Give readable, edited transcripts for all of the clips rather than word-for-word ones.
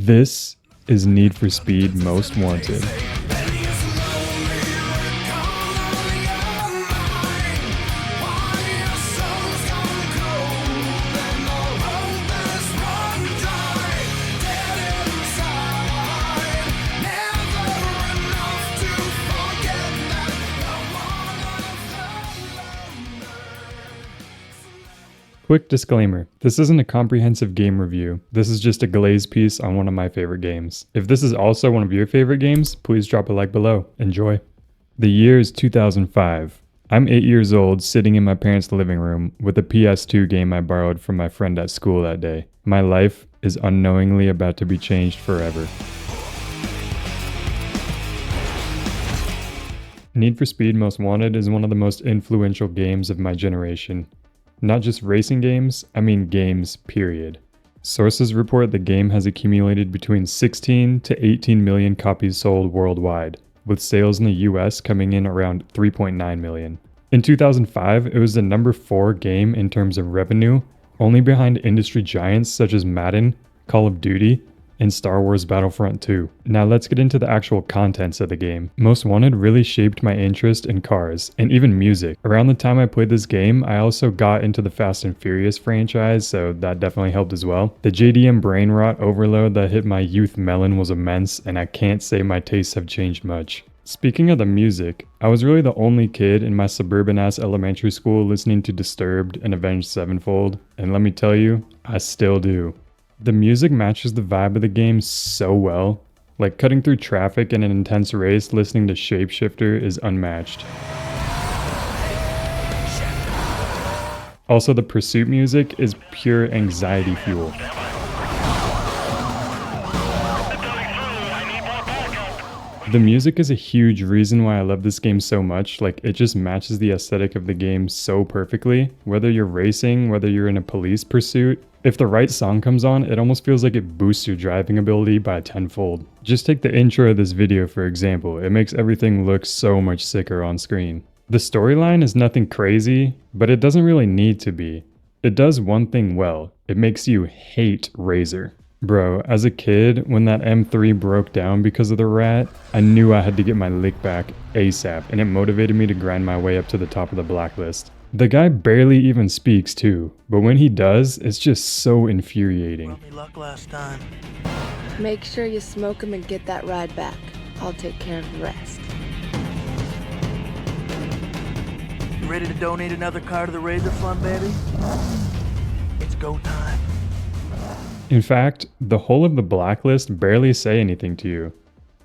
This is Need for Speed Most Wanted. Quick disclaimer, this isn't a comprehensive game review, this is just a glaze piece on one of my favorite games. If this is also one of your favorite games, please drop a like below. Enjoy. The year is 2005. I'm 8 years old, sitting in my parents' living room with a PS2 game I borrowed from my friend at school that day. My life is unknowingly about to be changed forever. Need for Speed Most Wanted is one of the most influential games of my generation. Not just racing games, I mean games, period. Sources report the game has accumulated between 16 to 18 million copies sold worldwide, with sales in the US coming in around 3.9 million. In 2005, it was the number 4 game in terms of revenue, only behind industry giants such as Madden, Call of Duty, and Star Wars Battlefront 2. Now let's get into the actual contents of the game. Most Wanted really shaped my interest in cars, and even music. Around the time I played this game, I also got into the Fast and Furious franchise, so that definitely helped as well. The JDM brain rot overload that hit my youth melon was immense, and I can't say my tastes have changed much. Speaking of the music, I was really the only kid in my suburban-ass elementary school listening to Disturbed and Avenged Sevenfold, and let me tell you, I still do. The music matches the vibe of the game so well. Like cutting through traffic in an intense race, listening to Shapeshifter is unmatched. Also, the pursuit music is pure anxiety fuel. The music is a huge reason why I love this game so much. Like, it just matches the aesthetic of the game so perfectly. Whether you're racing, whether you're in a police pursuit, if the right song comes on, it almost feels like it boosts your driving ability by tenfold. Just take the intro of this video for example, it makes everything look so much sicker on screen. The storyline is nothing crazy, but it doesn't really need to be. It does one thing well, it makes you hate Razor. Bro, as a kid, when that M3 broke down because of the rat, I knew I had to get my lick back ASAP, and it motivated me to grind my way up to the top of the Blacklist. The guy barely even speaks too, but when he does, it's just so infuriating. Brought me luck last time. Make sure you smoke him and get that ride back. I'll take care of the rest. You ready to donate another car to the Razor Fund, baby? It's go time. In fact, the whole of the Blacklist barely say anything to you.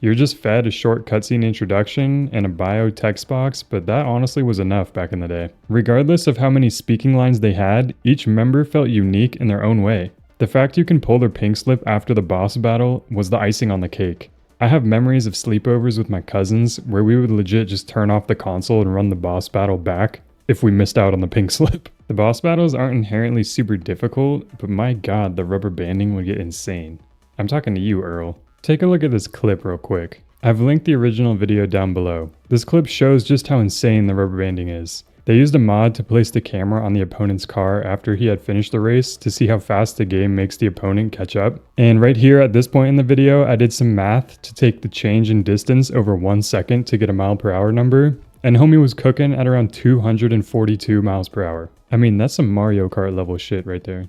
You're just fed a short cutscene introduction and a bio text box, but that honestly was enough back in the day. Regardless of how many speaking lines they had, each member felt unique in their own way. The fact you can pull their pink slip after the boss battle was the icing on the cake. I have memories of sleepovers with my cousins where we would legit just turn off the console and run the boss battle back if we missed out on the pink slip. The boss battles aren't inherently super difficult, but my god, the rubber banding would get insane. I'm talking to you, Earl. Take a look at this clip real quick. I've linked the original video down below. This clip shows just how insane the rubber banding is. They used a mod to place the camera on the opponent's car after he had finished the race to see how fast the game makes the opponent catch up. And right here at this point in the video, I did some math to take the change in distance over 1 second to get a mile/hour number. And homie was cooking at around 242 miles per hour. I mean, that's some Mario Kart level shit right there.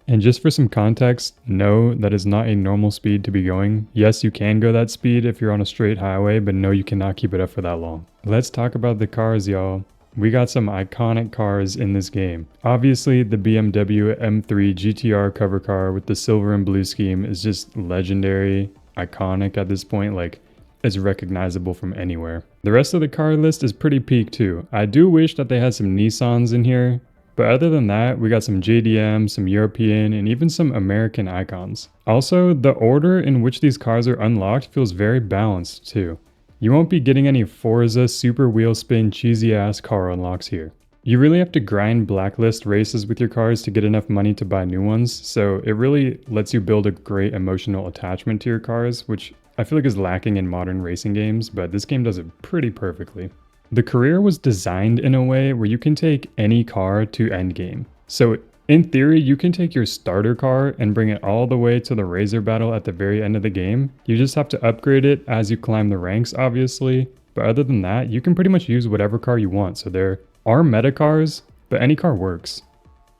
And just for some context, no, that is not a normal speed to be going. Yes, you can go that speed if you're on a straight highway, but no, you cannot keep it up for that long. Let's talk about the cars, y'all. We got some iconic cars in this game. Obviously, the BMW M3 GTR cover car with the silver and blue scheme is just legendary, iconic at this point. Like, is recognizable from anywhere. The rest of the car list is pretty peak too. I do wish that they had some Nissans in here, but other than that, we got some JDM, some European, and even some American icons. Also, the order in which these cars are unlocked feels very balanced too. You won't be getting any Forza super wheel spin cheesy ass car unlocks here. You really have to grind Blacklist races with your cars to get enough money to buy new ones, so it really lets you build a great emotional attachment to your cars, which I feel like is lacking in modern racing games, but this game does it pretty perfectly. The career was designed in a way where you can take any car to endgame. So In theory, you can take your starter car and bring it all the way to the Razor battle at the very end of the game. You just have to upgrade it as you climb the ranks, obviously. But other than that, you can pretty much use whatever car you want. So there are meta cars, but any car works.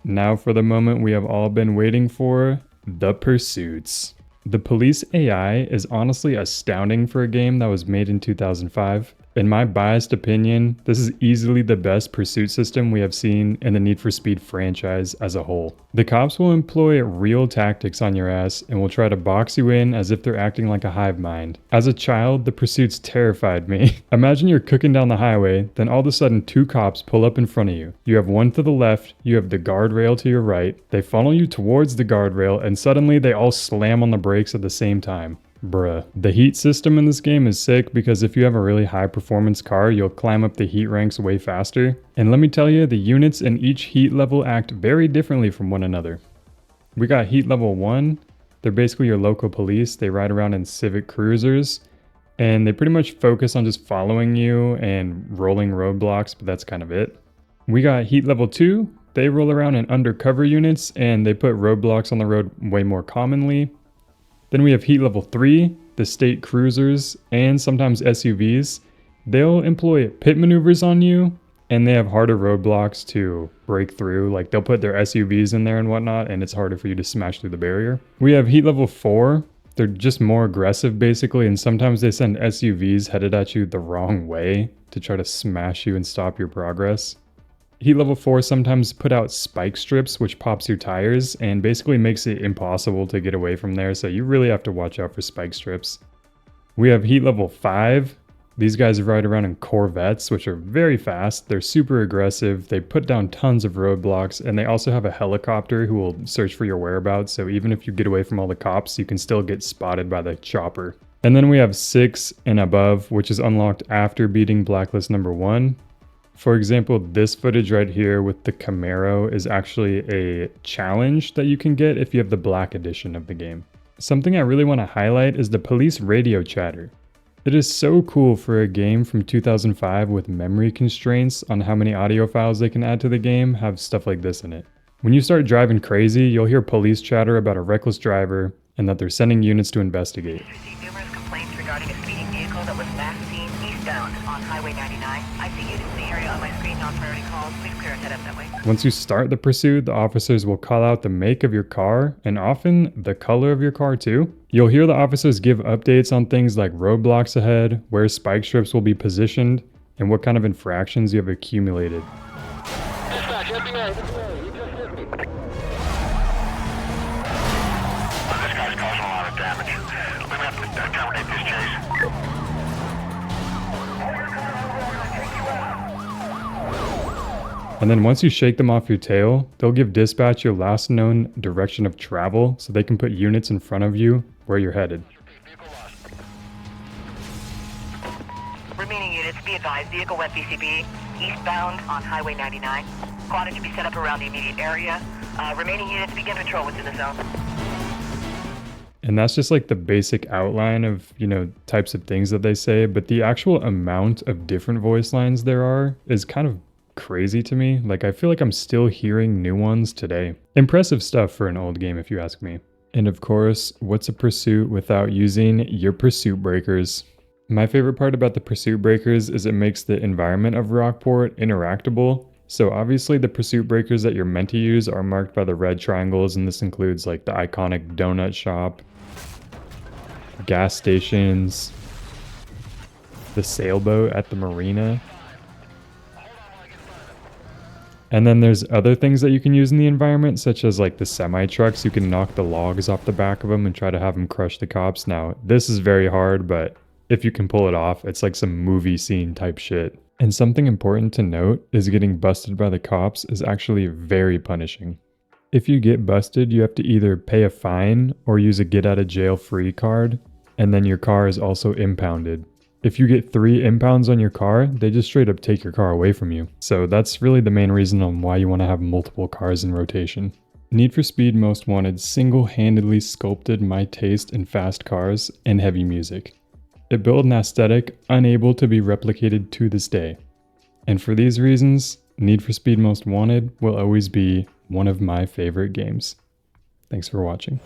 Now for the moment we have all been waiting for, the pursuits. The police AI is honestly astounding for a game that was made in 2005. In my biased opinion, this is easily the best pursuit system we have seen in the Need for Speed franchise as a whole. The cops will employ real tactics on your ass and will try to box you in as if they're acting like a hive mind. As a child, the pursuits terrified me. Imagine you're cooking down the highway, then all of a sudden 2 cops pull up in front of you. You have one to the left, you have the guardrail to your right, they funnel you towards the guardrail, and suddenly they all slam on the brakes at the same time. Bruh. The heat system in this game is sick because if you have a really high performance car, you'll climb up the heat ranks way faster. And let me tell you, the units in each heat level act very differently from one another. We got heat level 1. They're basically your local police. They ride around in civic cruisers and they pretty much focus on just following you and rolling roadblocks, but that's kind of it. We got heat level 2. They roll around in undercover units and they put roadblocks on the road way more commonly. Then we have heat level 3, the state cruisers, and sometimes SUVs. They'll employ pit maneuvers on you, and they have harder roadblocks to break through. Like they'll put their SUVs in there and whatnot, and it's harder for you to smash through the barrier. We have heat level 4. They're just more aggressive basically, and sometimes they send SUVs headed at you the wrong way to try to smash you and stop your progress. Heat level 4 sometimes put out spike strips, which pops your tires and basically makes it impossible to get away from there, so you really have to watch out for spike strips. We have heat level 5. These guys ride around in Corvettes, which are very fast. They're super aggressive. They put down tons of roadblocks, and they also have a helicopter who will search for your whereabouts, so even if you get away from all the cops, you can still get spotted by the chopper. And then we have 6 and above, which is unlocked after beating Blacklist number 1. For example, this footage right here with the Camaro is actually a challenge that you can get if you have the black edition of the game. Something I really want to highlight is the police radio chatter. It is so cool for a game from 2005 with memory constraints on how many audio files they can add to the game have stuff like this in it. When you start driving crazy, you'll hear police chatter about a reckless driver and that they're sending units to investigate. Received numerous complaints regarding a speeding vehicle that was last seen eastbound on Highway 99. I see units in the area on my screen, non-priority calls. Please clear and head up that way. Once you start the pursuit, the officers will call out the make of your car and often the color of your car too. You'll hear the officers give updates on things like roadblocks ahead, where spike strips will be positioned, and what kind of infractions you have accumulated. Dispatch, FBI, you just hit me. This guy's causing a lot of damage. We're gonna have to terminate this chase. And then once you shake them off your tail, they'll give dispatch your last known direction of travel so they can put units in front of you where you're headed. Remaining units, be advised, vehicle went BCB, eastbound on Highway 99. Squad to be set up around the immediate area. Remaining units begin patrol within the zone. And that's just like the basic outline of, types of things that they say, but the actual amount of different voice lines there are is kind of crazy to me. Like, I feel like I'm still hearing new ones today. Impressive stuff for an old game, if you ask me. And of course, what's a pursuit without using your pursuit breakers? My favorite part about the pursuit breakers is it makes the environment of Rockport interactable. So obviously the pursuit breakers that you're meant to use are marked by the red triangles, and this includes like the iconic donut shop, gas stations, the sailboat at the marina. And then there's other things that you can use in the environment, such as like the semi-trucks. You can knock the logs off the back of them and try to have them crush the cops. Now, this is very hard, but if you can pull it off, it's like some movie scene type shit. And something important to note is getting busted by the cops is actually very punishing. If you get busted, you have to either pay a fine or use a get out of jail free card, and then your car is also impounded. If you get 3 impounds on your car, they just straight up take your car away from you. So that's really the main reason on why you want to have multiple cars in rotation. Need for Speed Most Wanted single-handedly sculpted my taste in fast cars and heavy music. It built an aesthetic unable to be replicated to this day. And for these reasons, Need for Speed Most Wanted will always be one of my favorite games. Thanks for watching.